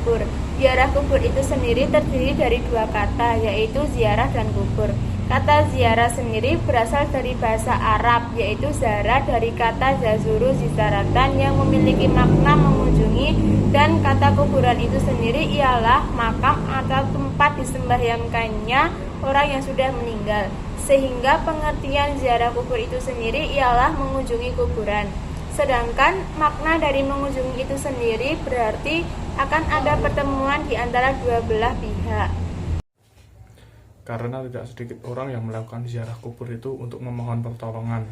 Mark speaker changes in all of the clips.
Speaker 1: kubur. Ziarah kubur itu sendiri terdiri dari dua kata, yaitu ziarah dan kubur. Kata ziarah sendiri berasal dari bahasa Arab, yaitu zara dari kata zazuru zizaratan yang memiliki makna mengunjungi, dan kata kuburan itu sendiri ialah makam atau tempat disembahyangkannya orang yang sudah meninggal. Sehingga pengertian ziarah kubur itu sendiri ialah mengunjungi kuburan. Sedangkan makna dari mengunjungi itu sendiri berarti akan ada pertemuan di antara dua belah pihak.
Speaker 2: Karena tidak sedikit orang yang melakukan ziarah kubur itu untuk memohon pertolongan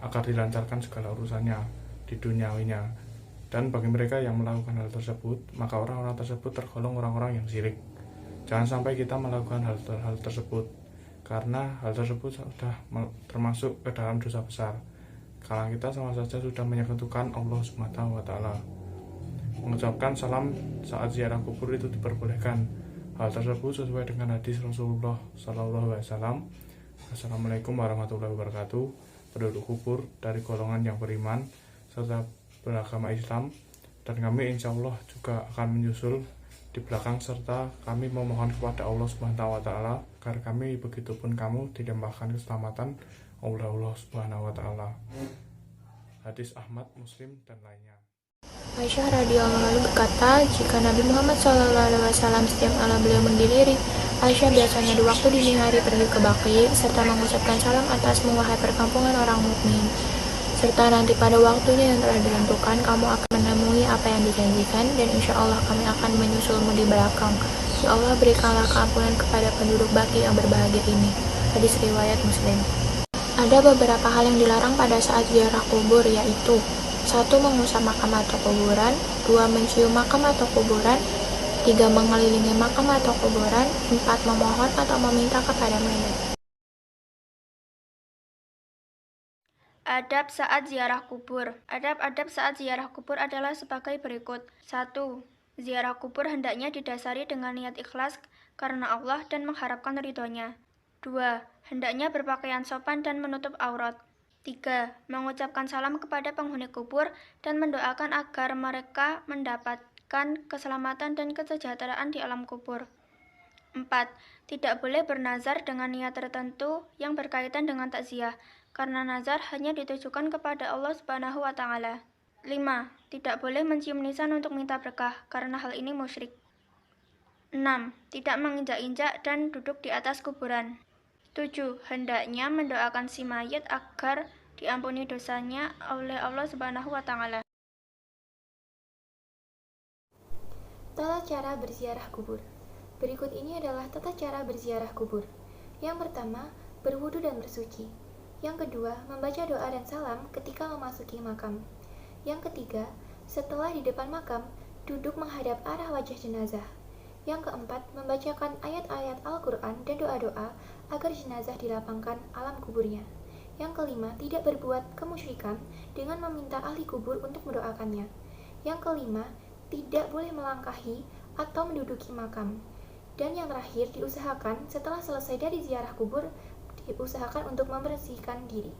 Speaker 2: agar dilancarkan segala urusannya di duniawinya. Dan bagi mereka yang melakukan hal tersebut, maka orang-orang tersebut tergolong orang-orang yang syirik. Jangan sampai kita melakukan hal tersebut, karena hal tersebut sudah termasuk ke dalam dosa besar. Karena kita sama saja sudah menyekutukan Allah Subhanahu wa Ta'ala. Mengucapkan salam saat ziarah kubur itu diperbolehkan. Hal tersebut sesuai dengan hadis Rasulullah SAW. Assalamualaikum warahmatullahi wabarakatuh. Penduduk kubur dari golongan yang beriman serta beragama Islam, dan kami insya Allah juga akan menyusul di belakang, serta kami memohon kepada Allah Subhanahu wa Ta'ala agar kami begitupun kamu dilimpahkan keselamatan Allah Subhanahu wa Ta'ala. Hadis Ahmad, Muslim, dan lainnya.
Speaker 3: Aisyah radhiyallahu anha berkata, jika Nabi Muhammad SAW setiap malam beliau menggilir, Aisyah biasanya di waktu dini hari pergi ke Baqi serta mengucapkan salam atasmu wahai perkampungan orang mukmin. Serta nanti pada waktunya yang telah ditentukan kamu akan menemui apa yang dijanjikan, dan insya Allah kami akan menyusulmu di belakang. Ya Allah, berikanlah keampunan kepada penduduk Baqi yang berbahagia ini. Hadis riwayat Muslim. Ada beberapa hal yang dilarang pada saat ziarah kubur, yaitu 1. Mengusap makam atau kuburan, 2. Mencium makam atau kuburan, 3. Mengelilingi makam atau kuburan, 4. Memohon atau meminta kepada mayat.
Speaker 4: Adab saat ziarah kubur. Adab-adab saat ziarah kubur adalah sebagai berikut. 1. Ziarah kubur hendaknya didasari dengan niat ikhlas karena Allah dan mengharapkan ridhonya. 2. Hendaknya berpakaian sopan dan menutup aurat. 3. Mengucapkan salam kepada penghuni kubur dan mendoakan agar mereka mendapatkan keselamatan dan kesejahteraan di alam kubur. 4. Tidak boleh bernazar dengan niat tertentu yang berkaitan dengan takziah, karena nazar hanya ditujukan kepada Allah Subhanahu wa Ta'ala. 5. Tidak boleh mencium nisan untuk minta berkah, karena hal ini musyrik. 6. Tidak menginjak-injak dan duduk di atas kuburan. 7. Hendaknya mendoakan si mayit agar diampuni dosanya oleh Allah Subhanahu wa Ta'ala.
Speaker 5: Tata cara berziarah kubur. Berikut ini adalah tata cara berziarah kubur. Yang pertama, berwudu dan bersuci. Yang kedua, membaca doa dan salam ketika memasuki makam. Yang ketiga, setelah di depan makam, duduk menghadap arah wajah jenazah. Yang keempat, membacakan ayat-ayat Al-Quran dan doa-doa agar jenazah dilapangkan alam kuburnya. Yang kelima, tidak berbuat kemusyrikan dengan meminta ahli kubur untuk mendoakannya. Yang kelima, tidak boleh melangkahi atau menduduki makam. Dan yang terakhir, diusahakan setelah selesai dari ziarah kubur, diusahakan untuk membersihkan diri.